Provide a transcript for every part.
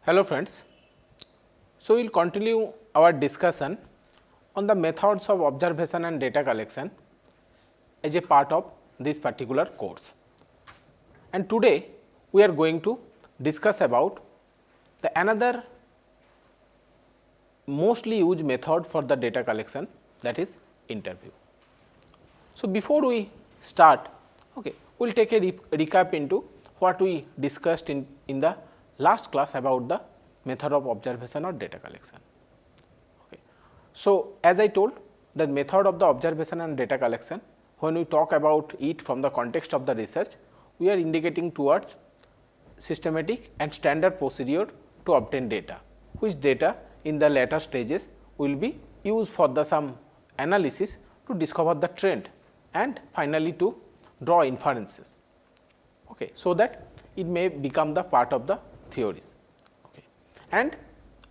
Hello friends. So, we will continue our discussion on the methods of observation and data collection as a part of this particular course. And today we are going to discuss about the another mostly used method for the data collection, that is interview. So, before we start, we will take a recap into what we discussed in the last class about the method of observation or data collection. So, as I told, the method of the observation and data collection, when we talk about it from the context of the research, we are indicating towards systematic and standard procedure to obtain data, which data in the later stages will be used for the some analysis to discover the trend and finally to draw inferences, so that it may become the part of the theories. And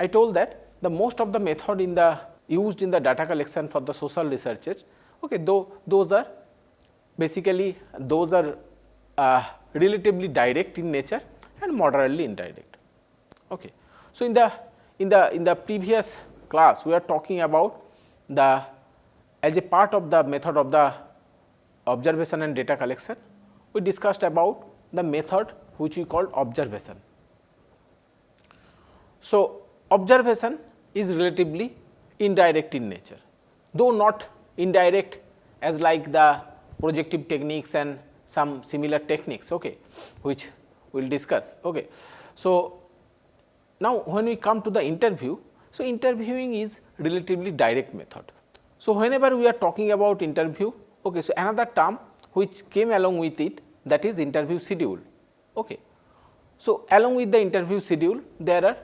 I told that the most of the method in the used in the data collection for the social researches, those are basically those are relatively direct in nature and moderately indirect. So, in the previous class we are talking about the as a part of the method of the observation and data collection, we discussed about the method which we called observation. So, observation is relatively indirect in nature, though not indirect as like the projective techniques and some similar techniques, which we will discuss. So, now when we come to the interview, so interviewing is relatively direct method. So, whenever we are talking about interview, so another term which came along with it, that is interview schedule. So, along with the interview schedule there are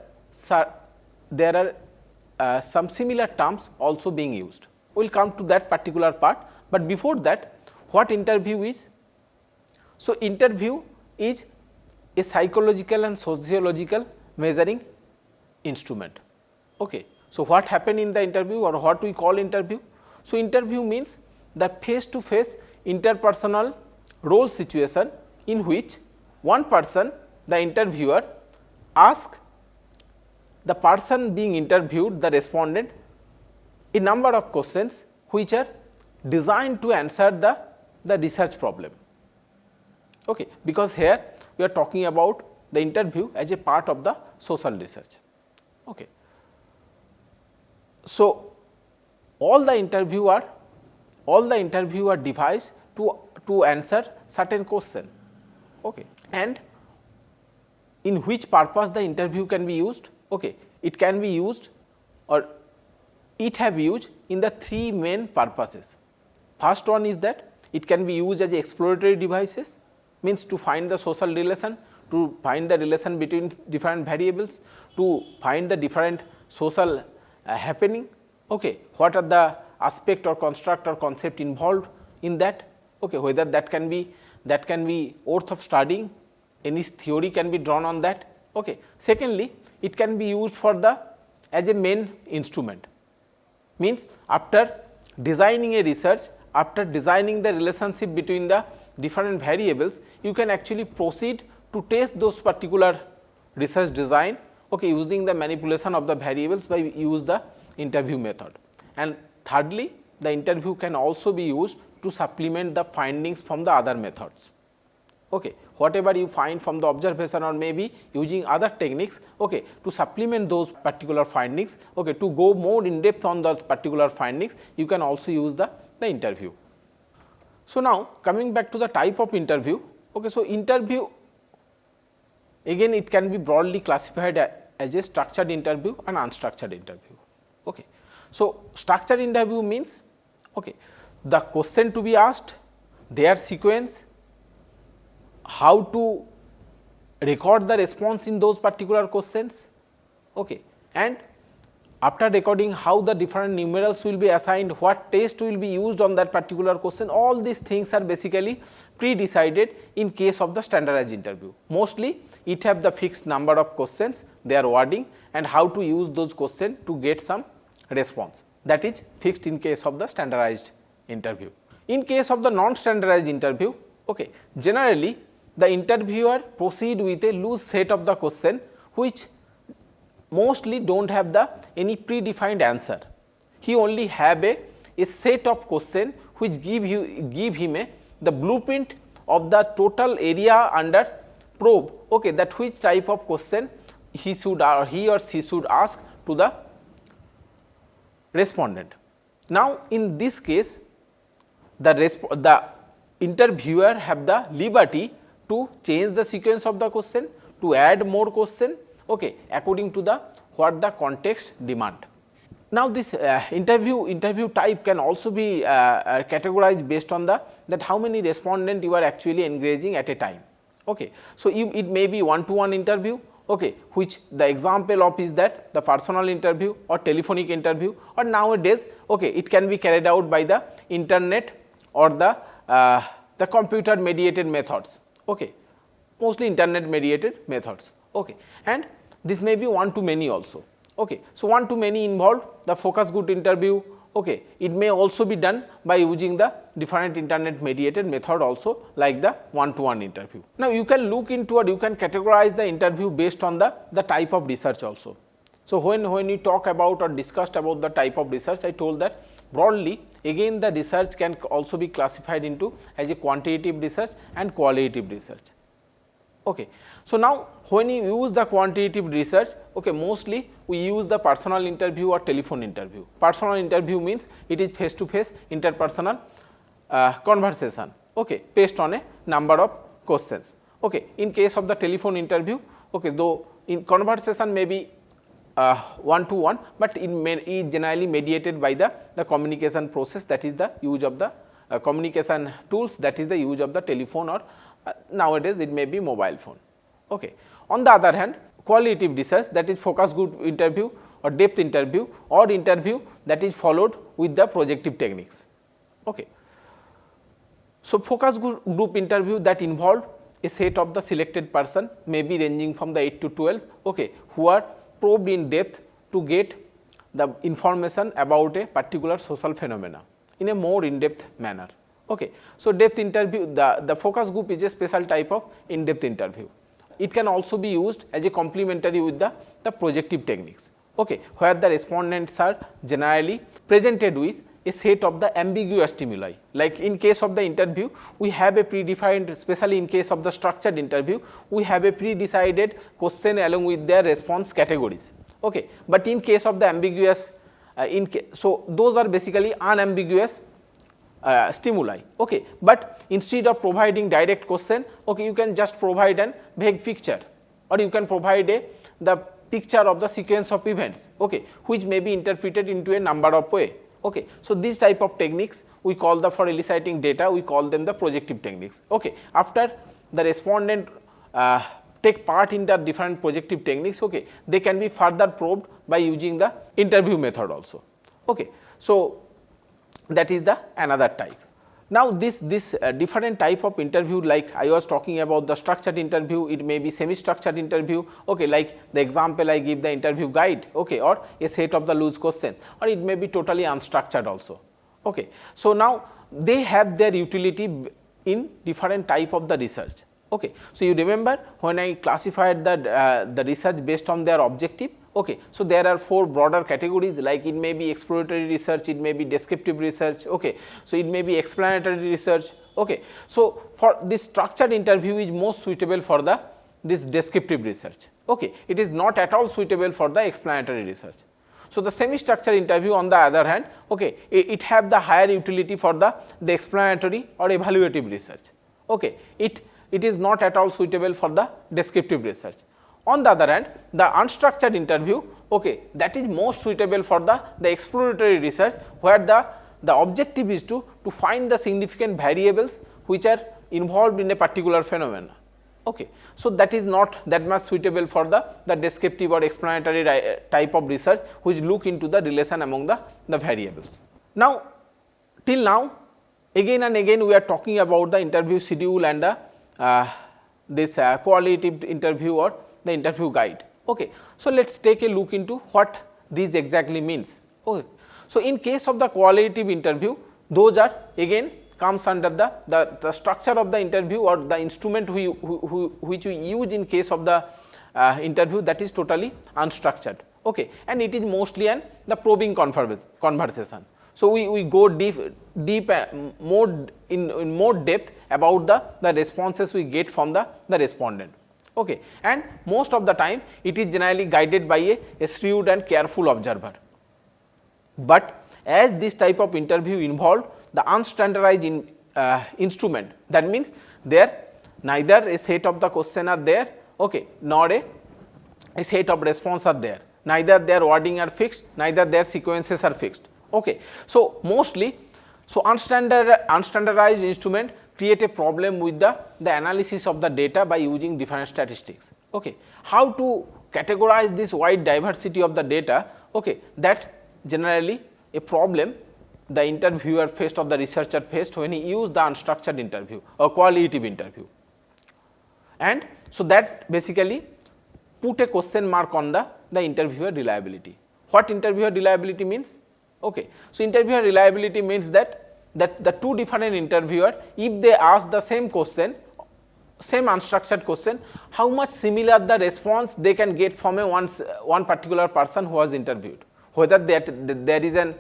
some similar terms also being used. We will come to that particular part, but before that, what interview is? So, interview is a psychological and sociological measuring instrument. So, what happened in the interview or what we call interview? So, interview means the face to face interpersonal role situation in which one person, the interviewer, asks the person being interviewed, the respondent, a number of questions which are designed to answer the research problem. Because here we are talking about the interview as a part of the social research. So, all the interview are devised to answer certain question, and in which purpose the interview can be used? It can be used or it have used in the three main purposes. First one is that it can be used as exploratory devices, means to find the social relation, to find the relation between different variables, to find the different social happening, what are the aspect or construct or concept involved in that, whether that can be worth of studying, any theory can be drawn on that. Secondly, it can be used for the as a main instrument, means after designing a research, after designing the relationship between the different variables, you can actually proceed to test those particular research design, using the manipulation of the variables by use the interview method. And thirdly, the interview can also be used to supplement the findings from the other methods. Whatever you find from the observation or maybe using other techniques, to supplement those particular findings, to go more in depth on those particular findings, you can also use the interview. So, now coming back to the type of interview, so interview again it can be broadly classified as a structured interview and unstructured interview. So, structured interview means the question to be asked, their sequence, how to record the response in those particular questions, and after recording how the different numerals will be assigned, what test will be used on that particular question, all these things are basically pre-decided in case of the standardized interview. Mostly it have the fixed number of questions, their wording and how to use those questions to get some response, that is fixed in case of the standardized interview. In case of the non-standardized interview, generally the interviewer proceed with a loose set of the question which mostly do not have the any predefined answer. He only have a set of question which give him the blueprint of the total area under probe, okay, that which type of question he or she should ask to the respondent. Now, in this case the interviewer have the liberty to change the sequence of the question, to add more question, okay, according to the what the context demand. Now, this interview type can also be categorized based on the that how many respondent you are actually engaging at a time. Okay. So, it may be one-to-one interview, okay, which the example of is that the personal interview or telephonic interview, or nowadays, okay, it can be carried out by the internet or the computer mediated methods, okay, mostly internet mediated methods, okay, and this may be one to many also. Okay. So, one to many involved the focus group interview, okay. It may also be done by using the different internet mediated method also like the one to one interview. Now, you can look into or you can categorize the interview based on the type of research also. So, when you talk about or discussed about the type of research, I told that broadly again the research can also be classified into as a quantitative research and qualitative research. Okay. So, now when you use the quantitative research, okay, mostly we use the personal interview or telephone interview. Personal interview means it is face to face interpersonal conversation, okay, based on a number of questions. Okay. In case of the telephone interview, okay, though in conversation may be one to one, but it is generally mediated by the communication process, that is the use of the communication tools, that is the use of the telephone or nowadays it may be mobile phone. Okay. On the other hand, qualitative research, that is focus group interview or depth interview or interview that is followed with the projective techniques. Okay. So, focus group interview that involve a set of the selected person, may be ranging from the 8 to 12, okay, who are probed in depth to get the information about a particular social phenomena in a more in depth manner. Okay. So, depth interview, the focus group is a special type of in depth interview. It can also be used as a complementary with the projective techniques, okay, where the respondents are generally presented with a set of the ambiguous stimuli. Like in case of the interview, we have a predefined, especially in case of the structured interview, we have a pre-decided question along with their response categories. Okay. But in case of the ambiguous, so those are basically unambiguous stimuli, okay. But instead of providing direct question, okay, you can just provide an vague picture, or you can provide the picture of the sequence of events, okay, which may be interpreted into a number of way. Okay. So, these type of techniques we call the, for eliciting data, we call them the projective techniques. Okay. After the respondent take part in the different projective techniques, okay, they can be further probed by using the interview method also. Okay. So, that is the another type. Now, this different type of interview, like I was talking about the structured interview, it may be semi structured interview, okay, like the example I give the interview guide, okay, or a set of the loose questions, or it may be totally unstructured also. Okay. So, now they have their utility in different type of the research. Okay. So, you remember when I classified the research based on their objective. Okay. So, there are 4 broader categories, like it may be exploratory research, it may be descriptive research, okay. So, it may be explanatory research. Okay. So, for this structured interview is most suitable for this descriptive research. Okay. It is not at all suitable for the explanatory research. So, the semi structured interview on the other hand, okay, it have the higher utility for the explanatory or evaluative research. Okay. It is not at all suitable for the descriptive research. On the other hand, the unstructured interview, okay, that is most suitable for the exploratory research, where the objective is to find the significant variables which are involved in a particular phenomenon. Okay. So, that is not that much suitable for the descriptive or explanatory type of research, which look into the relation among the variables. Now, till now again and again we are talking about the interview schedule and this qualitative interview or the interview guide. Okay. So, let us take a look into what this exactly means. Okay. So, in case of the qualitative interview, those are again comes under the structure of the interview or the instrument which we use in case of the interview that is totally unstructured, okay, and it is mostly the probing conversation. So we go deep in more depth about the responses we get from the respondent, okay, and most of the time it is generally guided by a shrewd and careful observer. But as this type of interview involved the unstandardized instrument, that means there neither a set of the question are there, okay, nor a set of response are there, neither their wording are fixed, neither their sequences are fixed, okay. So mostly, so unstandardized instrument create a problem with the analysis of the data by using different statistics, okay. How to categorize this wide diversity of the data, okay, that generally a problem the interviewer faced or the researcher faced when he used the unstructured interview or qualitative interview. And so that basically put a question mark on the interviewer reliability. What interviewer reliability means? Okay. So interviewer reliability means that the two different interviewer, if they ask the same question, same unstructured question, how much similar the response they can get from a one particular person who was interviewed, whether there is an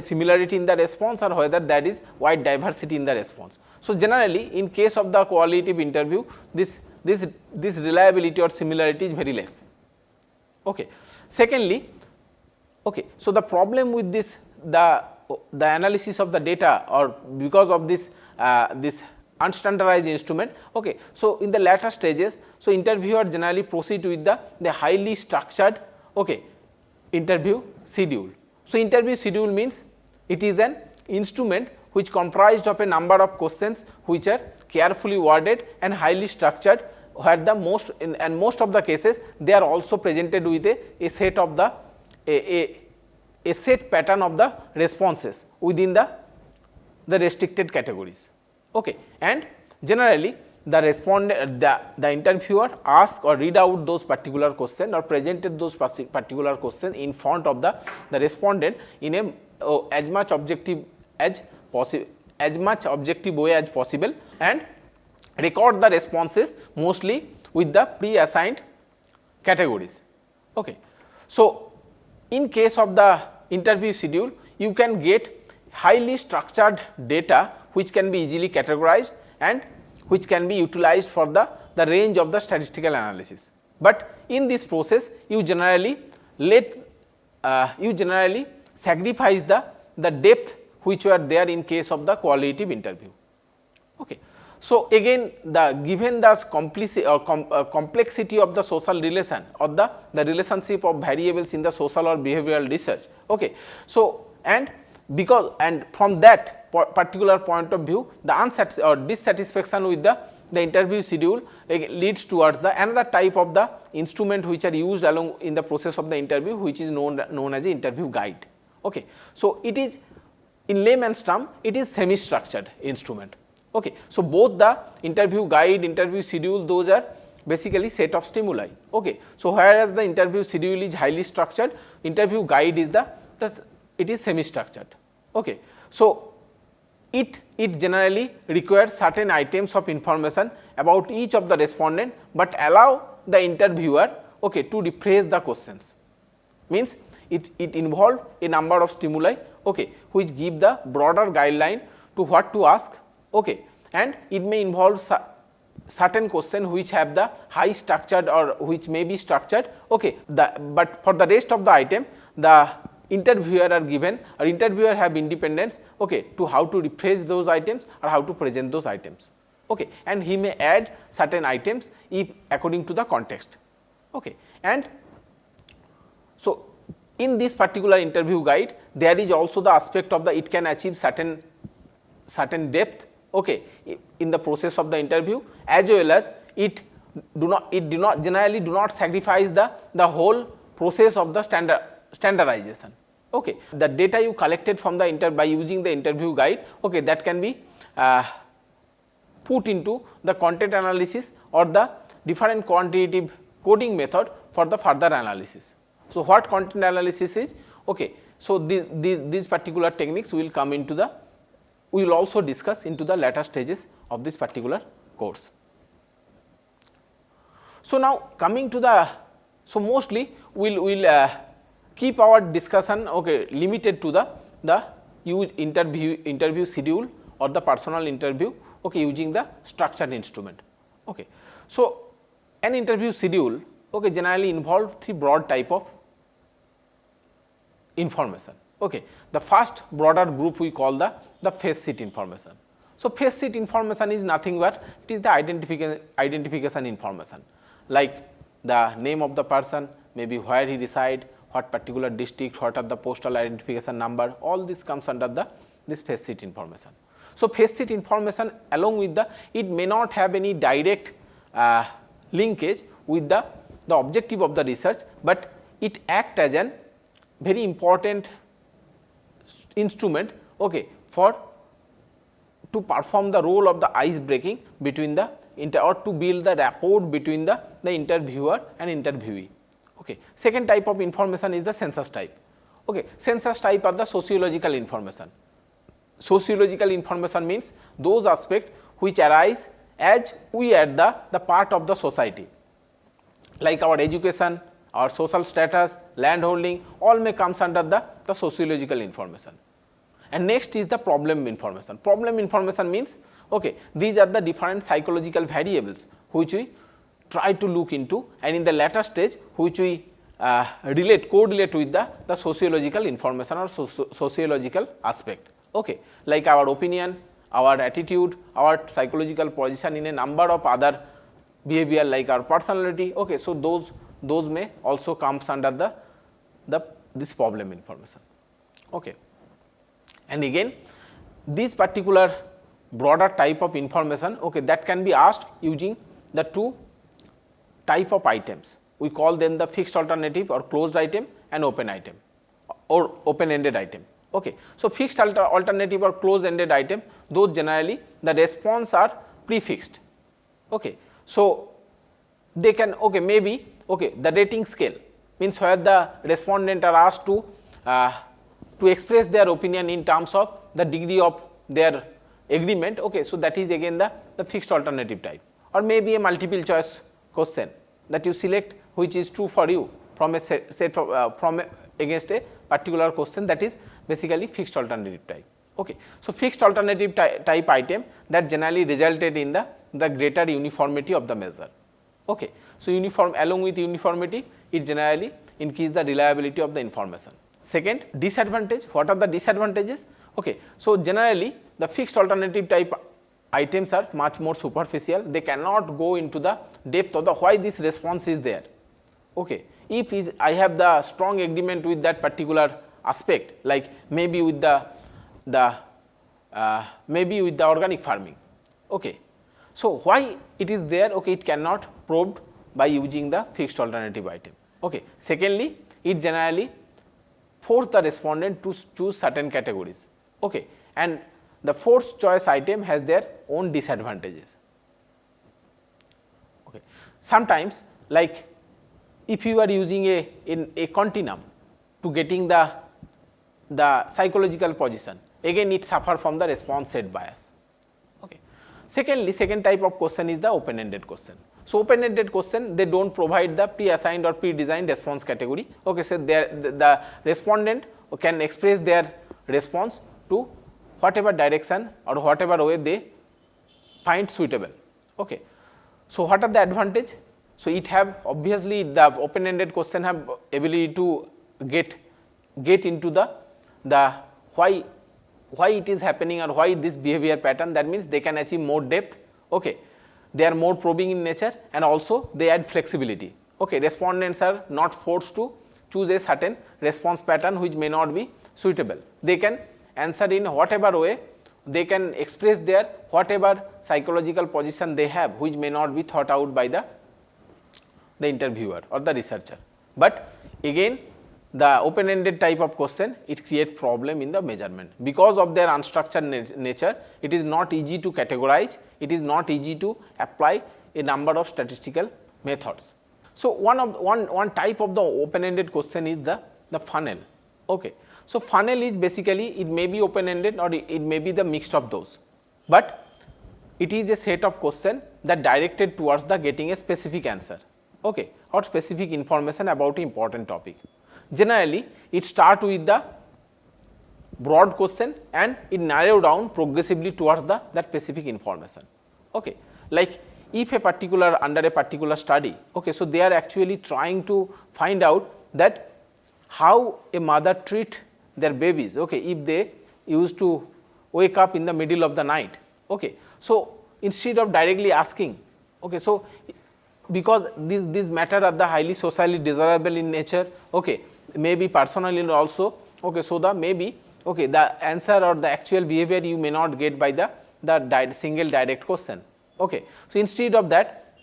similarity in the response or whether there is wide diversity in the response. So generally in case of the qualitative interview, this reliability or similarity is very less, okay. Secondly, okay, so the problem with this the analysis of the data or because of this unstandardized instrument, okay, so in the latter stages, so interviewer generally proceed with the highly structured, okay, interview schedule. So interview schedule means it is an instrument which comprised of a number of questions which are carefully worded and highly structured, where the most in most of the cases they are also presented with a set of the a set pattern of the responses within the restricted categories, okay. And generally the interviewer ask or read out those particular question or presented those particular question in front of the respondent in a as much objective way as possible, and record the responses mostly with the pre-assigned categories, okay. So in case of the interview schedule, you can get highly structured data which can be easily categorized and which can be utilized for the range of the statistical analysis. But in this process you generally sacrifice the depth which were there in case of the qualitative interview, okay. So again given the complexity of the social relation or the relationship of variables in the social or behavioral research, okay. So and from that particular point of view, the dissatisfaction with the interview schedule leads towards the another type of the instrument which are used along in the process of the interview, which is known as a interview guide, okay. So it is in layman's term it is semi structured instrument, okay. So both the interview guide, interview schedule, those are basically set of stimuli, okay. So whereas the interview schedule is highly structured, interview guide is it is semi structured, okay. So it generally requires certain items of information about each of the respondent, but allow the interviewer, okay, to rephrase the questions, means it involve a number of stimuli, okay, which give the broader guideline to what to ask, okay, and it may involve certain question which have the high structured or which may be structured, okay. But for the rest of the item, the interviewer are given or interviewer have independence, okay, to how to rephrase those items or how to present those items, okay, and he may add certain items if according to the context, okay. And so in this particular interview guide, there is also the aspect of it can achieve certain depth, okay, in the process of the interview, as well as it generally do not sacrifice the whole process of the standardization, okay. The data you collected from the by using the interview guide, okay, that can be put into the content analysis or the different quantitative coding method for the further analysis. So what content analysis is, okay. So these particular techniques will come into we will also discuss into the later stages of this particular course. So, now coming to the, so mostly we will keep our discussion limited to the use interview schedule or the personal interview using the structured instrument. So, an interview schedule generally involve three broad type of information. The first broader group we call the face sheet information. So, face sheet information is nothing but it is the identification information, like the name of the person, maybe where he reside, what particular district, what are the postal identification number, all this comes under this face sheet information. So, face sheet information along with it may not have any direct linkage with the objective of the research, but it act as an very important instrument for to perform the role of the ice breaking between the or to build the rapport between the interviewer and interviewee. Second type of information is the census type. Census type are the sociological information. Sociological information means those aspects which arise as we are the part of the society, like our education, our social status, land holding, all may comes under the sociological information. And next is the problem information. Problem information means these are the different psychological variables which we try to look into, and in the latter stage which we correlate with the sociological information or sociological aspect, like our opinion, our attitude, our psychological position in a number of other behavior like our personality. So, those may also comes under this problem information. And again this particular broader type of information that can be asked using the two type of items. We call them the fixed alternative or closed item and open item or open ended item. So, fixed alternative or closed ended item, those generally the response are prefixed. So, they can maybe the rating scale means where the respondent are asked to express their opinion in terms of the degree of their agreement. So, that is again the fixed alternative type, or maybe a multiple choice question that you select which is true for you from a set of against a particular question, that is basically fixed alternative type. So, fixed alternative type item that generally resulted in the greater uniformity of the measure. So, along with uniformity it generally increase the reliability of the information. Second, disadvantage. What are the disadvantages? So, generally the fixed alternative type items are much more superficial. They cannot go into the depth of the why this response is there. If I have the strong agreement with that particular aspect, like maybe with the organic farming. So, why it is there? It cannot probed by using the fixed alternative item. Secondly, it generally force the respondent to choose certain categories. And the fourth choice item has their own disadvantages. Sometimes, like if you are using a continuum to getting the psychological position, again it suffer from the response set bias. Secondly, second type of question is the open ended question. So, open ended question, they do not provide the pre-assigned or pre-designed response category. So, the respondent can express their response to whatever direction or whatever way they find suitable. So, what are the advantage? So, it have obviously the open ended question have ability to get into the why it is happening or why this behavior pattern. That means they can achieve more depth. They are more probing in nature, and also they add flexibility. Respondents are not forced to choose a certain response pattern which may not be suitable. They can answer in whatever way, they can express their whatever psychological position they have which may not be thought out by the interviewer or the researcher. But again the open ended type of question, it create problem in the measurement because of their unstructured nature. It is not easy to categorize, it is not easy to apply a number of statistical methods. So, one type of the open ended question is the funnel. So, funnel is basically it may be open ended or it may be the mixed of those, but it is a set of question that directed towards the getting a specific answer. okay, or specific information about important topic. Generally it start with the broad question and it narrow down progressively towards the that specific information. Okay. Like if a particular under a particular study, okay, so they are actually trying to find out that how a mother treat their babies, okay, if they used to wake up in the middle of the night. Okay. So instead of directly asking, okay, so because these matter are the highly socially desirable in nature, okay, maybe personally also, okay, so the maybe, okay, the answer or the actual behavior you may not get by the single direct question. Okay. So instead of that,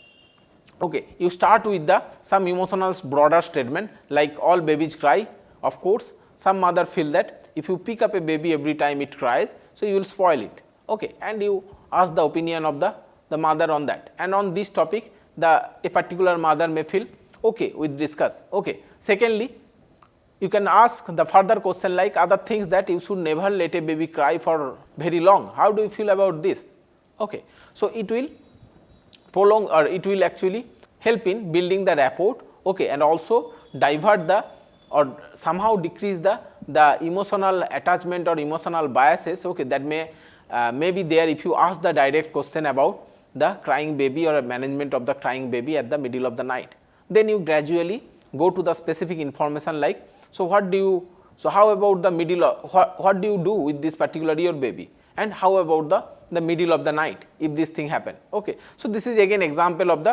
okay, you start with the some emotional broader statement like all babies cry. Of course, some mother feel that if you pick up a baby every time it cries, so you will spoil it, okay, and you ask the opinion of the mother on that, and on this topic a particular mother may feel okay with discuss. Okay. Secondly, you can ask the further question like other things that you should never let a baby cry for very long. How do you feel about this? Okay. So it will prolong or it will actually help in building the rapport, okay, and also divert the or somehow decrease the emotional attachment or emotional biases, okay, that may be there if you ask the direct question about the crying baby or a management of the crying baby at the middle of the night. Then you gradually go to the specific information like, so what do you, so how about the middle of, what do you do with this particular your baby, and how about the middle of the night if this thing happen. Okay. So this is again example of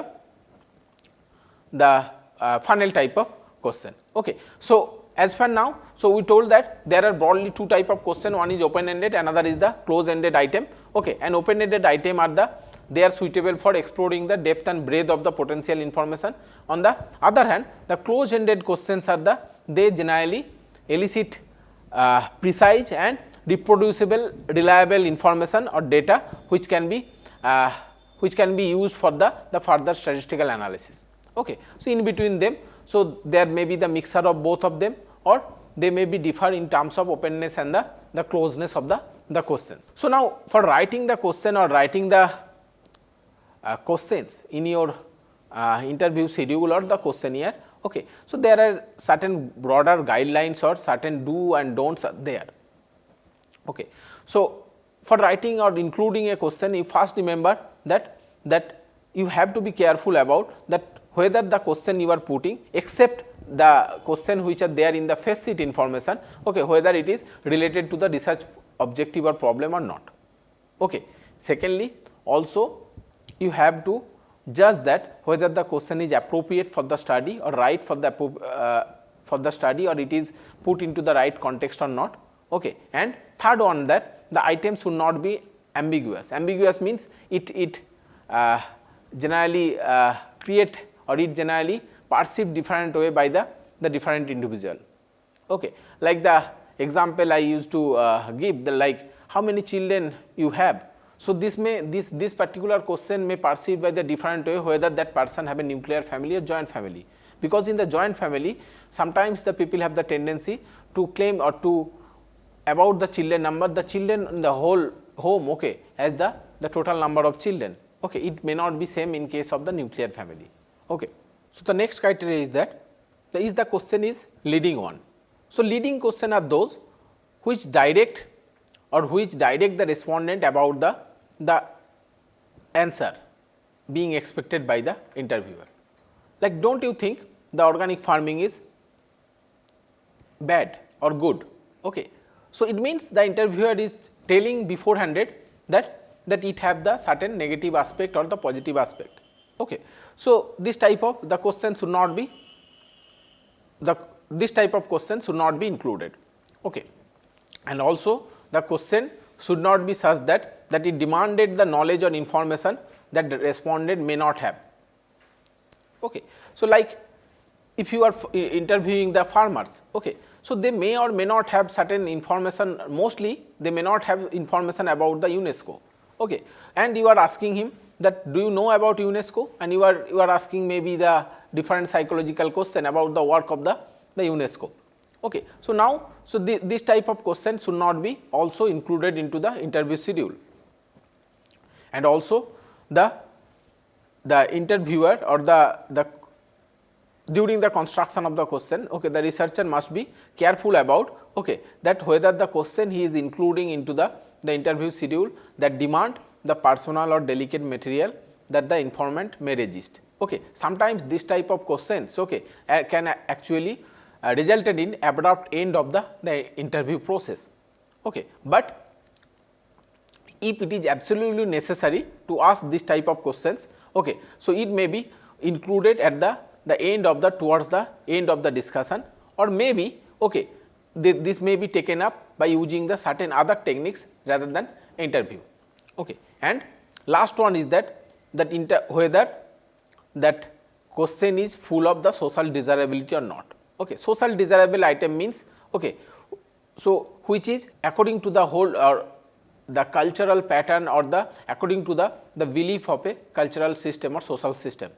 the funnel type of question. Okay. So as for now, so we told that there are broadly two type of question, one is open ended, another is the close ended item. Okay. And open ended item are they are suitable for exploring the depth and breadth of the potential information. On the other hand, the close ended questions are they generally elicit precise and reproducible reliable information or data which can be used for the further statistical analysis. Okay. So in between them, so there may be the mixture of both of them, or they may be differ in terms of openness and the closeness of the questions. So now for writing the question or writing the questions in your interview schedule or the questionnaire, okay, so there are certain broader guidelines or certain do and don'ts are there. Okay. So for writing or including a question, you first remember that you have to be careful about that whether the question you are putting, except the question which are there in the face sheet information, okay, whether it is related to the research objective or problem or not. Okay. Secondly, also you have to judge that whether the question is appropriate for the study or right for the study, or it is put into the right context or not. Okay. And third one, that the item should not be ambiguous. Ambiguous means it generally create or it generally perceived different way by the different individual. Okay. Like the example I used to give, like how many children you have. So this particular question may perceived by the different way whether that person have a nuclear family or joint family, because in the joint family sometimes the people have the tendency to claim or to about the children number, the children in the whole home, okay, as the total number of children. Okay. It may not be same in case of the nuclear family. Okay. So the next criteria is that the question is leading one. So leading question are those which direct the respondent about the answer being expected by the interviewer. Like, don't you think the organic farming is bad or good? Okay. So it means the interviewer is telling beforehand that it have the certain negative aspect or the positive aspect. Okay. So this type of the question should not be included. Okay. And also the question should not be such that it demanded the knowledge or information that the respondent may not have. Okay. So like if you are interviewing the farmers, okay, so they may or may not have certain information, mostly they may not have information about the UNESCO. Okay. And you are asking him that do you know about UNESCO, and you are asking maybe the different psychological question about the work of the UNESCO. Okay. So now, so this type of question should not be also included into the interview schedule. And also the interviewer or the during the construction of the question, okay, the researcher must be careful about, okay, that whether the question he is including into the interview schedule that demand the personal or delicate material that the informant may resist. Okay. Sometimes this type of questions, okay, can actually resulted in abrupt end of the interview process. Okay. But if it is absolutely necessary to ask this type of questions, okay, so it may be included at the end of the towards the end of the discussion, or maybe, okay, this may be taken up by using the certain other techniques rather than interview. Okay. And last one is that whether that question is full of the social desirability or not. Okay. Social desirable item means, okay, so which is according to the whole or the cultural pattern or the according to the belief of a cultural system or social system.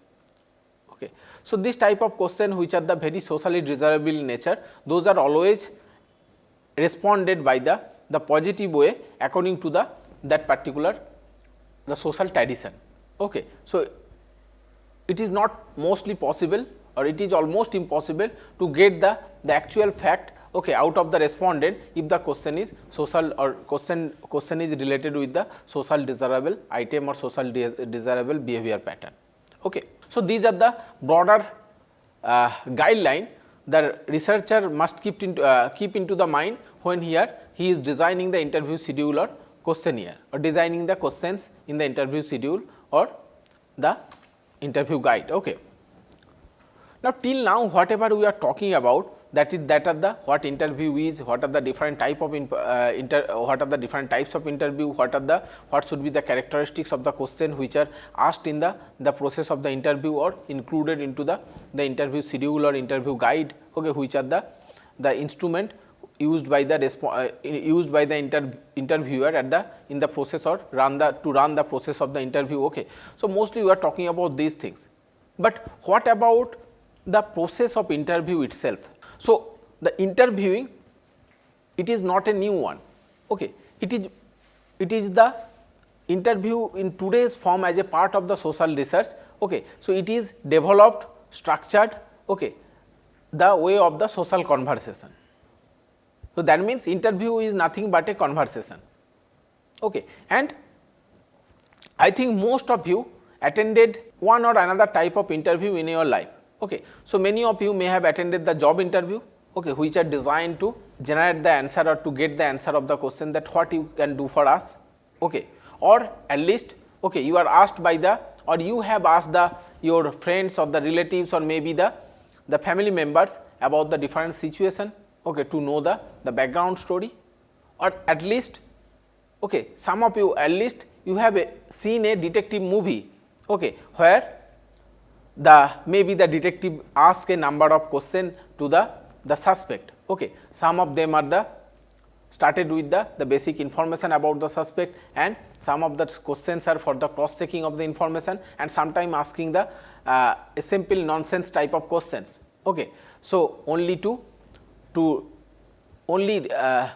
Okay. So, this type of question which are the very socially desirable in nature, those are always responded by the positive way according to that particular the social tradition. Okay. So, it is not mostly possible or it is almost impossible to get the actual fact, okay, out of the respondent if the question is social or question is related with the social desirable item or social desirable behavior pattern. Okay. So, these are the broader guideline the researcher must keep into the mind when he is designing the interview schedule or questionnaire or designing the questions in the interview schedule or the interview guide. Okay. Now, till now whatever we are talking about, that are the what interview is, what are the different type of what are the different types of interview, what should be the characteristics of the question which are asked in the process of the interview or included into the interview schedule or interview guide, okay, which are the instrument used by the interviewer at in the process or to run the process of the interview. Okay. So, mostly we are talking about these things, but what about the process of interview itself? So, the interviewing, it is not a new one. Okay. It is the interview in today's form as a part of the social research. Okay. So, it is developed, structured, okay, the way of the social conversation. So, that means interview is nothing but a conversation. Okay. And I think most of you attended one or another type of interview in your life. Okay. So, many of you may have attended the job interview, okay, which are designed to generate the answer or to get the answer of the question that what you can do for us, okay, or at least, okay, you are asked by or you have asked your friends or the relatives or maybe the family members about the different situation, okay, to know the background story, or at least, okay, some of you at least you have seen a detective movie, okay, where maybe the detective ask a number of questions to the suspect. Okay. Some of them are started with the basic information about the suspect, and some of the questions are for the cross checking of the information, and sometime asking a simple nonsense type of questions. Okay. So, only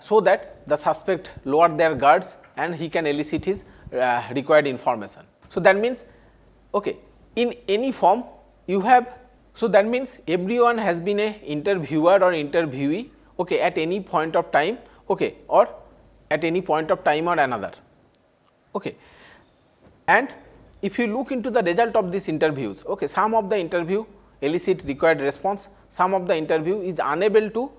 so that the suspect lower their guards and he can elicit his required information. So, that means, okay, in any form you have, so that means everyone has been a interviewer or interviewee, okay, at any point of time, okay, or at any point of time or another. Okay. And if you look into the result of these interviews, okay, some of the interview elicit required response, some of the interview is unable to,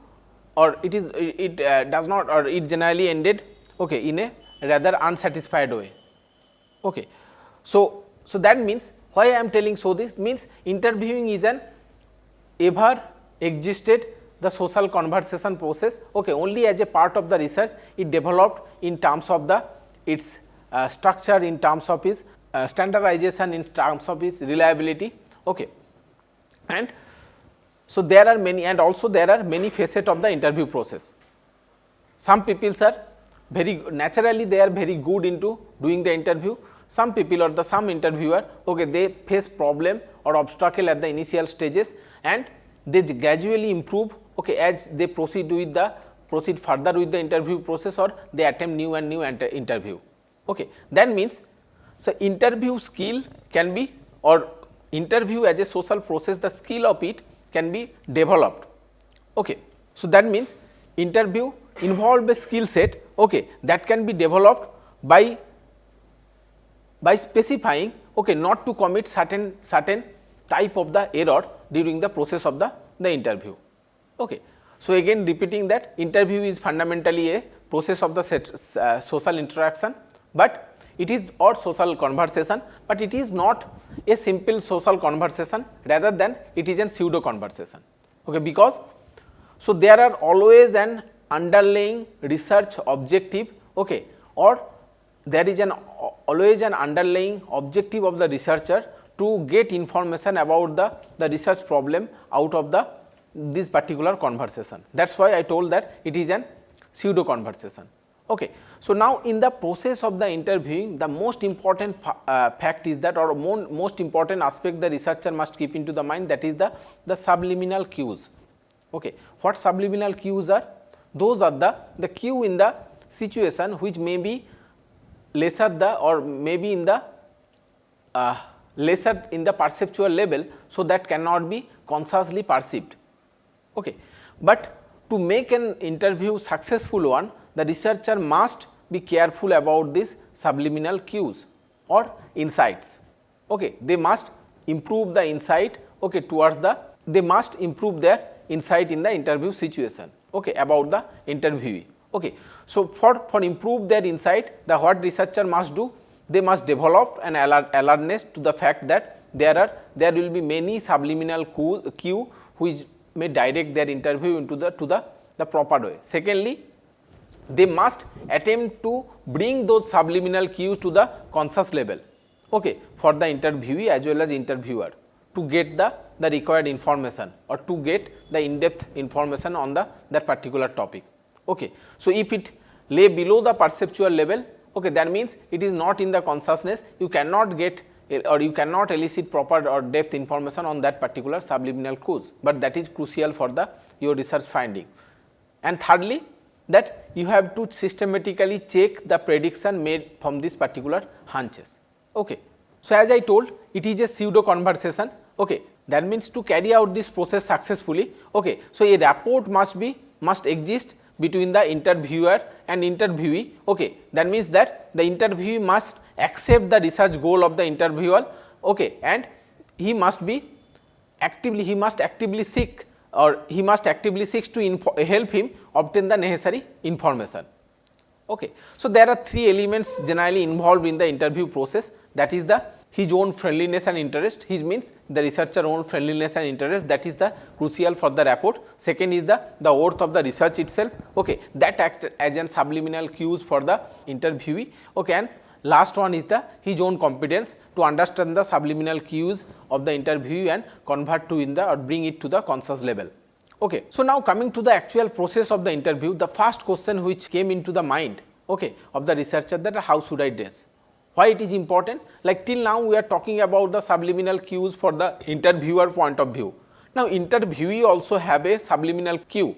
or it does not, or it generally ended, okay, in a rather unsatisfied way. Okay. So, that means why I am telling so, this means interviewing is an ever existed the social conversation process, okay, only as a part of the research it developed in terms of its structure, in terms of its standardization, in terms of its reliability. Okay. And so, there are many, and also there are many facets of the interview process. Some people are very naturally they are very good into doing the interview. Some people or some interviewer, okay, they face problem or obstacle at the initial stages, and they gradually improve, okay, as they proceed further with the interview process, or they attempt new and new interview. Okay. That means, so interview skill can be, or interview as a social process, the skill of it can be developed. Okay. So, that means interview involve a skill set, okay, that can be developed by specifying, okay, not to commit certain type of the error during the process of the interview. Okay. So, again repeating that interview is fundamentally a process of the social interaction, but it is or social conversation, but it is not a simple social conversation, rather than it is a pseudo conversation. Okay, because so there are always an underlying research objective, okay, or there is always an underlying objective of the researcher to get information about the research problem out of this particular conversation. That is why I told that it is an pseudo conversation. Okay. So, now in the process of the interviewing, the most important fact is that, or most important aspect the researcher must keep into the mind, that is the subliminal cues. Okay. What subliminal cues are? Those are the cue in the situation which may be lesser or maybe in the lesser in the perceptual level, so that cannot be consciously perceived. Okay. But to make an interview successful one, the researcher must be careful about these subliminal cues or insights. Okay. They must improve the insight, okay, towards they must improve their insight in the interview situation, okay, about the interviewee. Okay. So, for improve their insight, what researcher must do? They must develop an alertness to the fact that there will be many subliminal cue which may direct their interview into the proper way. Secondly, they must attempt to bring those subliminal cues to the conscious level, okay, for the interviewee as well as interviewer, to get the required information or to get the in-depth information on that particular topic. Okay. So, if it lay below the perceptual level, okay, that means it is not in the consciousness, you cannot get or you cannot elicit proper or depth information on that particular subliminal cues, but that is crucial for your research finding. And thirdly, that you have to systematically check the prediction made from this particular hunches. Okay. So, as I told, it is a pseudo conversation. Okay. That means to carry out this process successfully, okay, so a rapport must exist between the interviewer and interviewee. Okay. That means that the interviewee must accept the research goal of the interviewer, okay, and he must actively seek to help him obtain the necessary information. Okay. So, there are three elements generally involved in the interview process, that is his own friendliness and interest. His means the researcher own friendliness and interest, that is the crucial for the rapport. Second is the worth of the research itself, okay, that acts as an subliminal cues for the interviewee. Okay. And last one is his own competence to understand the subliminal cues of the interviewee and convert to or bring it to the conscious level. Okay. So, now coming to the actual process of the interview, the first question which came into the mind, okay, of the researcher, that how should I dress? Why it is important? Like till now we are talking about the subliminal cues for the interviewer point of view. Now, interviewee also have a subliminal cue,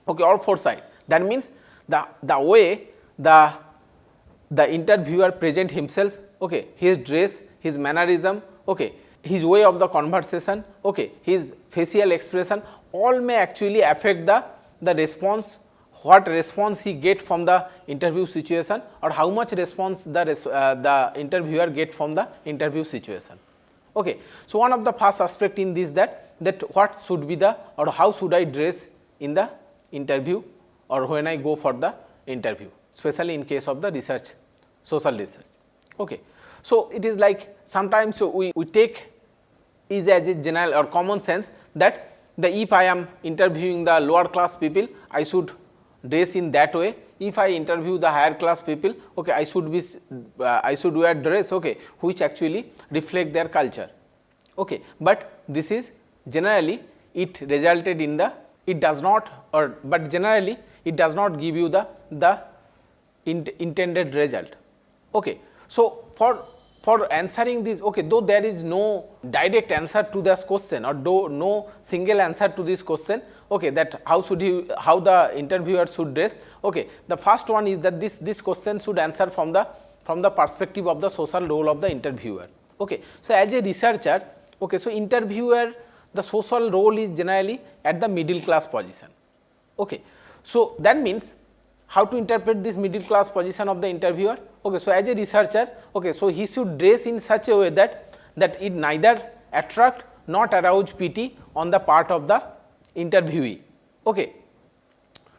okay, or foresight. That means the way the interviewer present himself, okay, his dress, his mannerism, okay, his way of the conversation, okay, his facial expression, all may actually affect the response, what response he get from the interview situation, or how much response the interviewer get from the interview situation. Okay. So, one of the first aspect in this that what should be or how should I dress in the interview or when I go for the interview, especially in case of the research, social research. Okay. So, it is like sometimes we take is as a general or common sense that if I am interviewing the lower class people, I should dress in that way. If I interview the higher class people, okay, I should wear dress, okay, which actually reflect their culture. Okay. But this is generally it resulted in it does not but generally it does not give you the intended result. Okay. So, for answering this, okay, though there is no direct answer to this question or though no single answer to this question, okay, that how the interviewer should dress, okay, the first one is that this question should answer from the perspective of the social role of the interviewer. Okay. So, as a researcher, okay, so interviewer, the social role is generally at the middle class position. Okay. So, that means how to interpret this middle class position of the interviewer? Okay. So, as a researcher, okay, so he should dress in such a way that it neither attract not arouse pity on the part of the interviewee. Okay.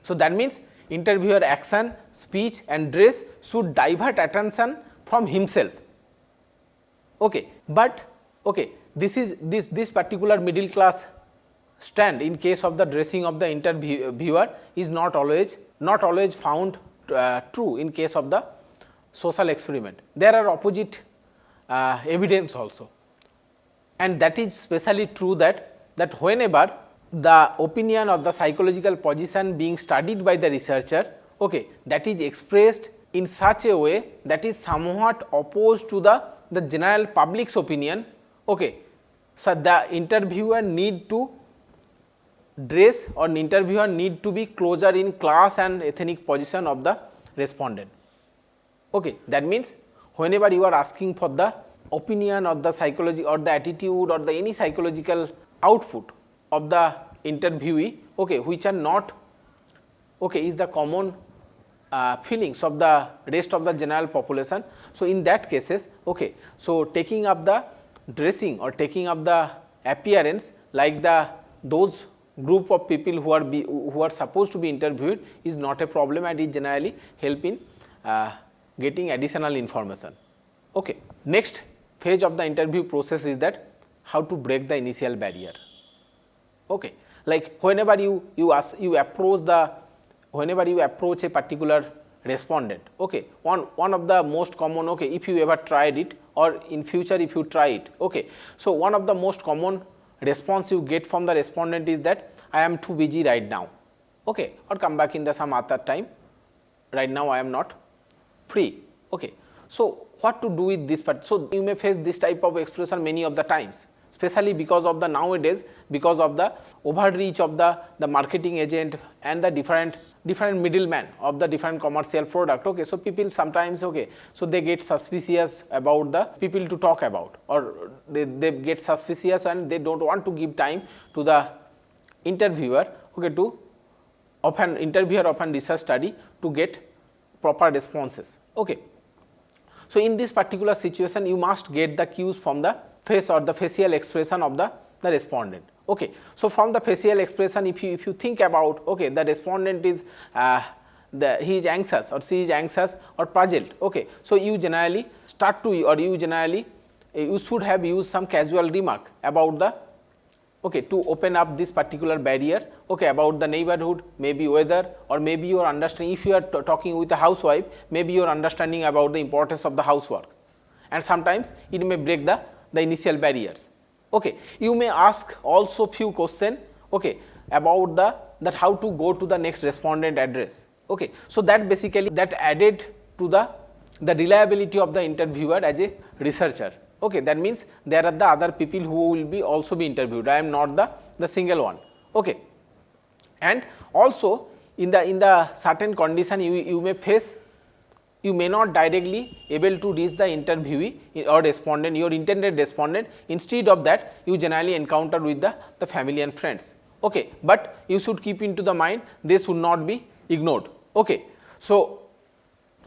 So, that means interviewer action, speech and dress should divert attention from himself. Okay. But okay, this particular middle class stand in case of the dressing of the interviewer is not always found true in case of the social experiment. There are opposite evidence also, and that is especially true that whenever the opinion of the psychological position being studied by the researcher, okay, that is expressed in such a way that is somewhat opposed to the general public's opinion. Okay. So, the interviewer need to dress or an interviewer need to be closer in class and ethnic position of the respondent. Okay. That means, whenever you are asking for the opinion or the psychology or the attitude or the any psychological output of the interviewee, okay, which are not okay, is the common feelings of the rest of the general population. So, in that cases, okay, so taking up the dressing or taking up the appearance like those group of people who are supposed to be interviewed is not a problem, and it generally help in getting additional information. Okay. Next phase of the interview process is that how to break the initial barrier. Okay. Like whenever you approach a particular respondent, okay, one of the most common, okay, if you ever tried it or in future if you try it, okay. So, one of the most common response you get from the respondent is that I am too busy right now, okay, or come back in the some other time, right now I am not free. Okay. So, what to do with this part? So, you may face this type of expression many of the times, especially because of the nowadays, because of the overreach of the marketing agent and the different middlemen of the different commercial product. Okay. So, people sometimes, okay, so they get suspicious about the people to talk about, or they get suspicious and they do not want to give time to the interviewer, okay, to often interviewer often research study to get proper responses. Okay. So, in this particular situation you must get the cues from the face or the facial expression of the respondent. Okay. So, from the facial expression, if you think about, okay, the respondent is he is anxious or she is anxious or puzzled. Okay. So, you generally start to, or you generally you should have used some casual remark about the, okay, to open up this particular barrier, okay, about the neighborhood, maybe weather, or maybe your understanding, if you are talking with a housewife, maybe your understanding about the importance of the housework, and sometimes it may break the initial barriers. Okay. You may ask also few question, okay, about that how to go to the next respondent address. Okay. So, that basically that added to the reliability of the interviewer as a researcher. Okay. That means there are the other people who will be also be interviewed, I am not the single one. Okay. And also in the certain condition you may face, you may not directly able to reach the interviewee or respondent, your intended respondent. Instead of that, you generally encounter with the family and friends. Okay. But you should keep into the mind, they should not be ignored. Okay. So,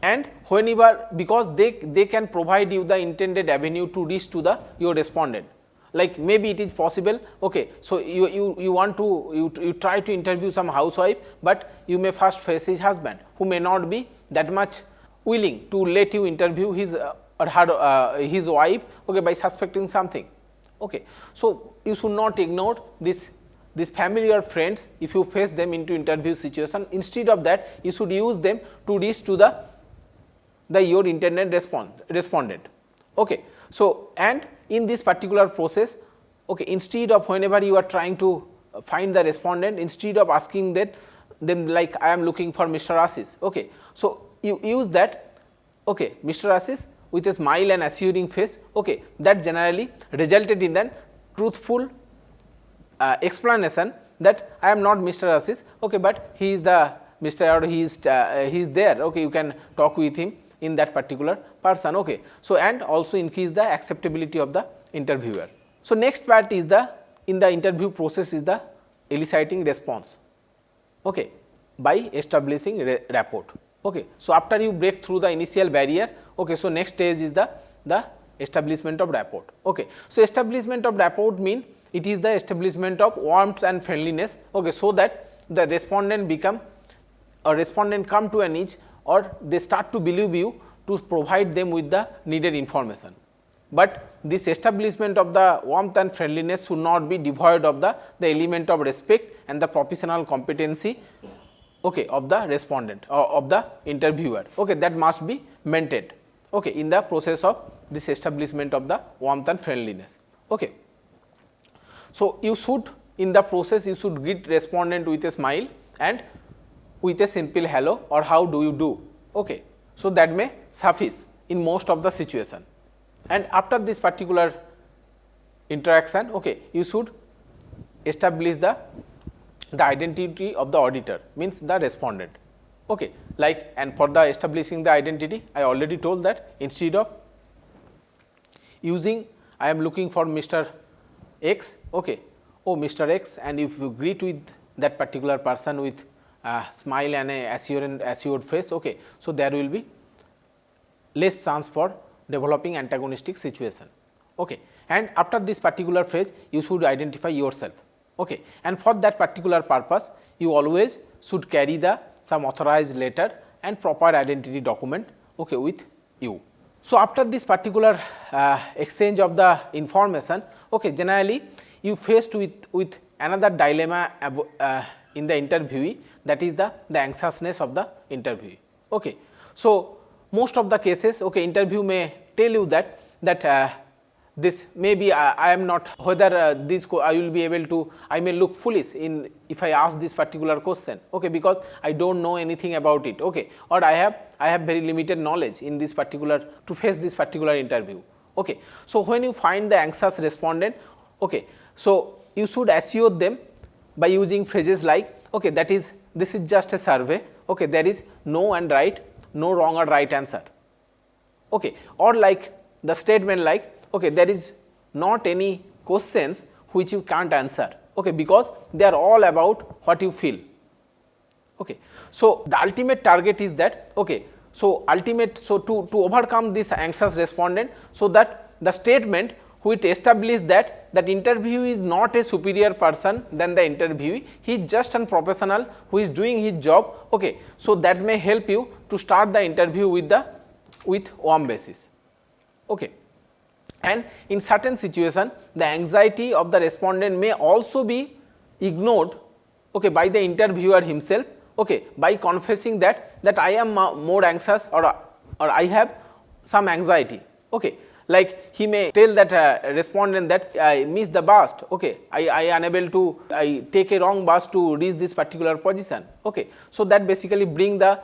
and whenever, because they can provide you the intended avenue to reach to your respondent, like maybe it is possible. Okay. So, you want to you try to interview some housewife, but you may first face his husband who may not be that much willing to let you interview his or her his wife, okay, by suspecting something. Okay. So, you should not ignore this family or friends if you face them into interview situation. Instead of that, you should use them to reach to your intended respondent. Okay. So, and in this particular process, okay, instead of whenever you are trying to find the respondent, instead of asking that then like I am looking for Mr. Ashish. Okay. So, you use that, okay, Mr. Ashish with a smile and assuring face, okay, that generally resulted in the truthful explanation that I am not Mr. Ashish, okay, but he is the Mr. or he is there, okay, you can talk with him in that particular person. Okay. So, and also increase the acceptability of the interviewer. So, next part is the in the interview process is the eliciting response, okay, by establishing rapport. Okay. So, after you break through the initial barrier, okay, so next stage is the establishment of rapport. Okay. So, establishment of rapport mean it is the establishment of warmth and friendliness, okay, so that the respondent come to an ease, or they start to believe you to provide them with the needed information. But this establishment of the warmth and friendliness should not be devoid of the element of respect and the professional competency, okay, of the respondent or of the interviewer, okay, that must be maintained, okay, in the process of this establishment of the warmth and friendliness. Okay. So, you should in the process you should greet respondent with a smile and with a simple hello or how do you do, okay. So, that may suffice in most of the situation, and after this particular interaction, okay, you should establish the identity of the auditor, means the respondent, okay. Like, and for the establishing the identity, I already told that instead of using I am looking for Mr. X, okay, oh Mr. X, and if you greet with that particular person with a smile and a assured face, okay, so there will be less chance for developing antagonistic situation, okay. And after this particular phase, you should identify yourself, okay, and for that particular purpose, you always should carry the some authorized letter and proper identity document, okay, with you. So, after this particular exchange of the information, okay, generally you faced with another dilemma in the interviewee, that is the anxiousness of the interviewee, okay. So, most of the cases, okay, interview may tell you that this maybe I am not whether this I will be able to, I may look foolish in if I ask this particular question, okay, because I do not know anything about it, okay, or I have very limited knowledge in this particular to face this particular interview, okay. So, when you find the anxious respondent, okay, so you should assure them by using phrases like, okay, that is this is just a survey, okay, there is no and right, no wrong or right answer, okay, or like the statement like, okay, there is not any questions which you can't answer, okay, because they are all about what you feel, okay. So, the ultimate target is that, okay, so to overcome this anxious respondent, so that the statement which establish that interview is not a superior person than the interviewee, he is just a professional who is doing his job, okay. So, that may help you to start the interview with warm basis, okay. And in certain situation, the anxiety of the respondent may also be ignored, okay, by the interviewer himself, okay, by confessing that I am more anxious or I have some anxiety, okay. Like he may tell that respondent that I missed the bus, okay, I unable to, I take a wrong bus to reach this particular position, okay. So, that basically bring the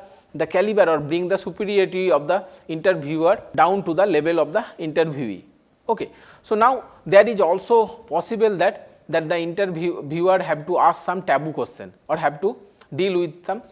caliber or bring the superiority of the interviewer down to the level of the interviewee, okay. So, now there is also possible that the interviewer have to ask some taboo question or have to deal with some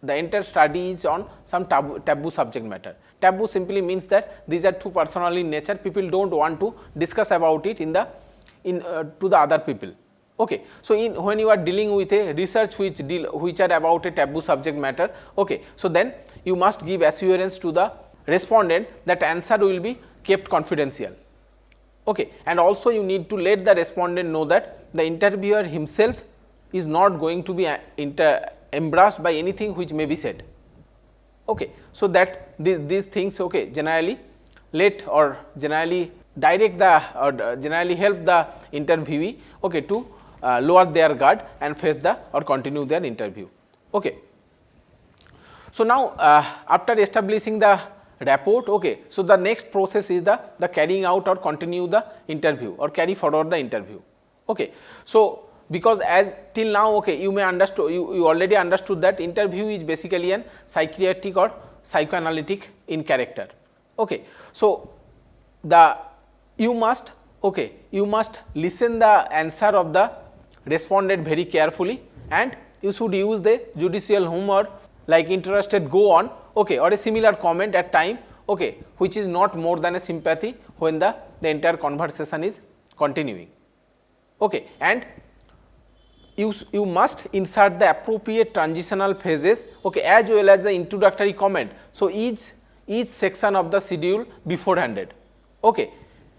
the entire study is on some taboo subject matter. Taboo simply means that these are too personal in nature, people do not want to discuss about it to the other people, okay. So, when you are dealing with a research which are about a taboo subject matter, okay, so then you must give assurance to the respondent that answer will be kept confidential, okay. And also you need to let the respondent know that the interviewer himself is not going to be embarrassed by anything which may be said, okay. So, that these things, okay, generally let or generally direct the or generally help the interviewee, okay, to lower their guard and face the or continue their interview, okay. So, now after establishing the rapport, okay, so the next process is the carrying out or continue the interview or carry forward the interview, okay. So, because as till now, okay, you may understood, you already understood that interview is basically an psychiatric or psychoanalytic in character, okay. So, you must listen the answer of the respondent very carefully, and you should use the judicial humor like interested go on, okay, or a similar comment at time, okay, which is not more than a sympathy when the entire conversation is continuing, Okay, and you must insert the appropriate transitional phases, okay, as well as the introductory comment. So, each section of the schedule beforehanded. Okay.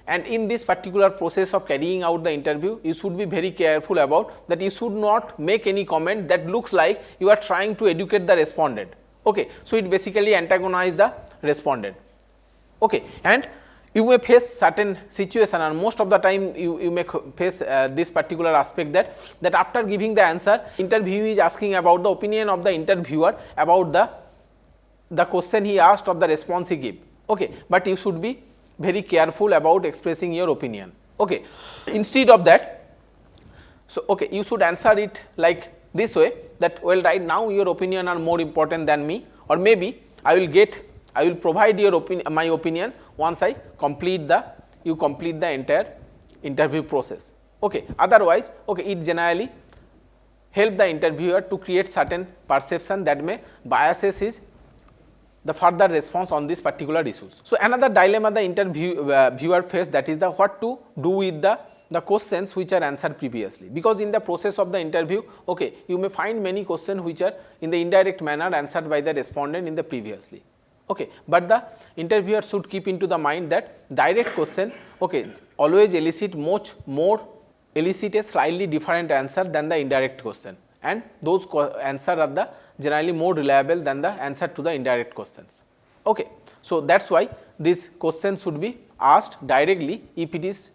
And in this particular process of carrying out the interview, you should be very careful about that. You should not make any comment that looks like you are trying to educate the respondent. Okay. So, it basically antagonize the respondent. Okay. And you may face certain situation, and most of the time you may face this particular aspect that after giving the answer, interviewee is asking about the opinion of the interviewer about the question he asked or the response he gave. Okay. But you should be very careful about expressing your opinion. Okay. Instead of that, so okay, you should answer it like this way, that well, right now your opinion are more important than me, or maybe I will provide your my opinion once I complete the entire interview process. Okay. Otherwise, okay, it generally help the interviewer to create certain perception that may biases the further response on this particular issues. So, another dilemma the interviewer face, that is the what to do with the questions which are answered previously, because in the process of the interview, okay, you may find many questions which are in the indirect manner answered by the respondent in the previously. Okay. But the interviewer should keep into the mind that direct question, okay, always elicit a slightly different answer than the indirect question, and those answer are the generally more reliable than the answer to the indirect questions. Okay. So, that is why this question should be asked directly if it is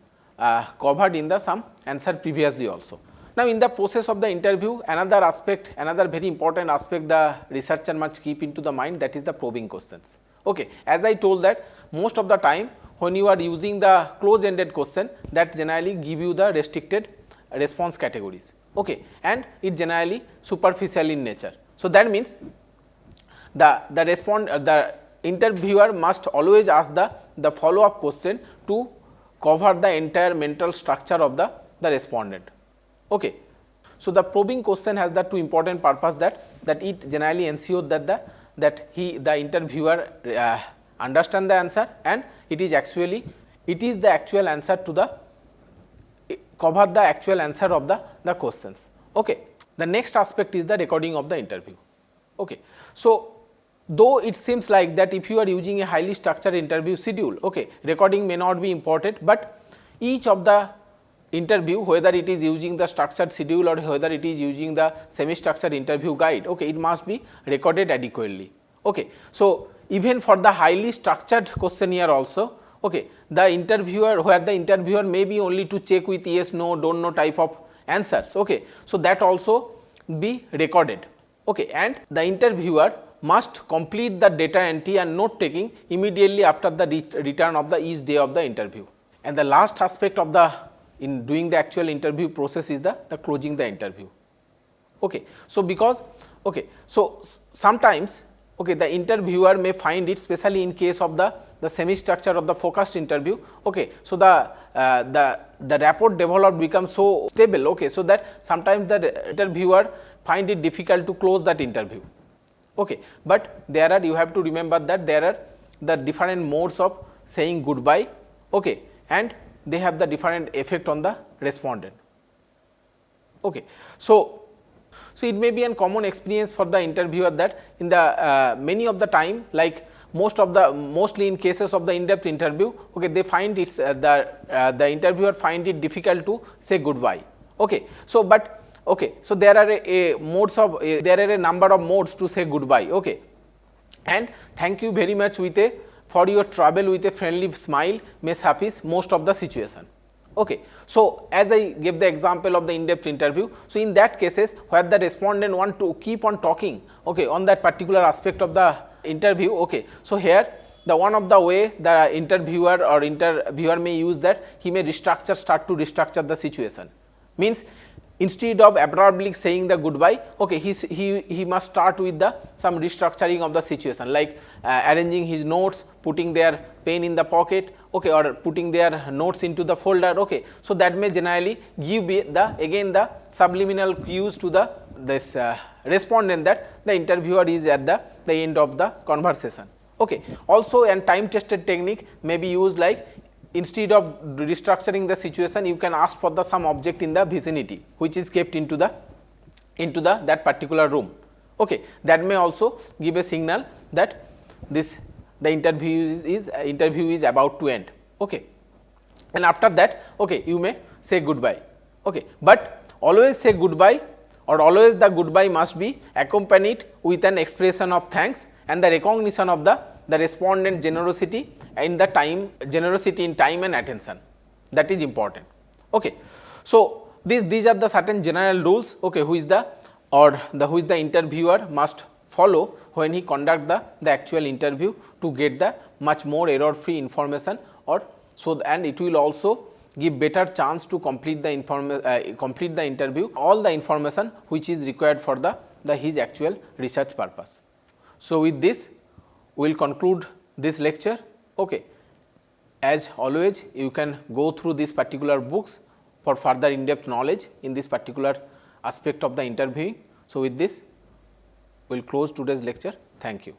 covered in the some answer previously also. Now, in the process of the interview, another very important aspect the researcher must keep into the mind, that is the probing questions. Okay. As I told that most of the time when you are using the close ended question, that generally give you the restricted response categories. Okay. And it generally superficial in nature. So, that means the interviewer must always ask the follow up question to cover the entire mental structure of the respondent. Okay. So, the probing question has the two important purpose, that it generally ensures that the interviewer understand the answer, and it is the actual answer to cover the actual answer of the questions. Okay. The next aspect is the recording of the interview. Okay. So, though it seems like that if you are using a highly structured interview schedule, okay, recording may not be important, but each of the interview, whether it is using the structured schedule or whether it is using the semi structured interview guide, okay, it must be recorded adequately. Okay. So, even for the highly structured questionnaire also, okay, the interviewer may be only to check with yes, no, don't know type of answers. Okay. So, that also be recorded. Okay. And the interviewer must complete the data entry and note taking immediately after the return of each day of the interview. And the last aspect of in doing the actual interview process is the closing the interview. Okay. So, because sometimes, okay, the interviewer may find it, especially in case of the semi structure of the focused interview. Okay. So, the rapport developed becomes so stable. Okay. So, that sometimes the interviewer find it difficult to close that interview. Okay. But you have to remember that there are the different modes of saying goodbye. Okay. And they have the different effect on the respondent. Okay. So, it may be a common experience for the interviewer that in the many of the time, like mostly in cases of the in-depth interview, okay, they find it's the interviewer find it difficult to say goodbye. Okay. So, but okay, so there are a number of modes to say goodbye. Okay. And thank you very much for your travel with a friendly smile may suffice most of the situation. Okay. So, as I gave the example of the in-depth interview, so in that cases where the respondent want to keep on talking, okay, on that particular aspect of the interview. Okay. So, here the one of the way the interviewer may use that he may start to restructure the situation, means instead of abruptly saying the goodbye, okay, he must start with some restructuring of the situation, like arranging his notes, putting their pen in the pocket, okay, or putting their notes into the folder. Okay. So, that may generally give the subliminal cues to this respondent that the interviewer is at the end of the conversation. Okay. Also, a time tested technique may be used, like instead of restructuring the situation, you can ask for the some object in the vicinity which is kept into the that particular room. Okay, that may also give a signal that this the interview is about to end. Okay, and after that, okay, you may say goodbye. Okay, but always say goodbye, or always the goodbye must be accompanied with an expression of thanks and the recognition of the respondent generosity in the time, generosity in time and attention. That is important. Okay, so these are the certain general rules. Okay, which the interviewer must follow when he conduct the actual interview to get the much more error free information, or so, and it will also give better chance to complete the interview, all the information which is required for his actual research purpose. So, with this we will conclude this lecture. Okay. As always, you can go through these particular books for further in-depth knowledge in this particular aspect of the interviewing. So, with this we will close today's lecture. Thank you.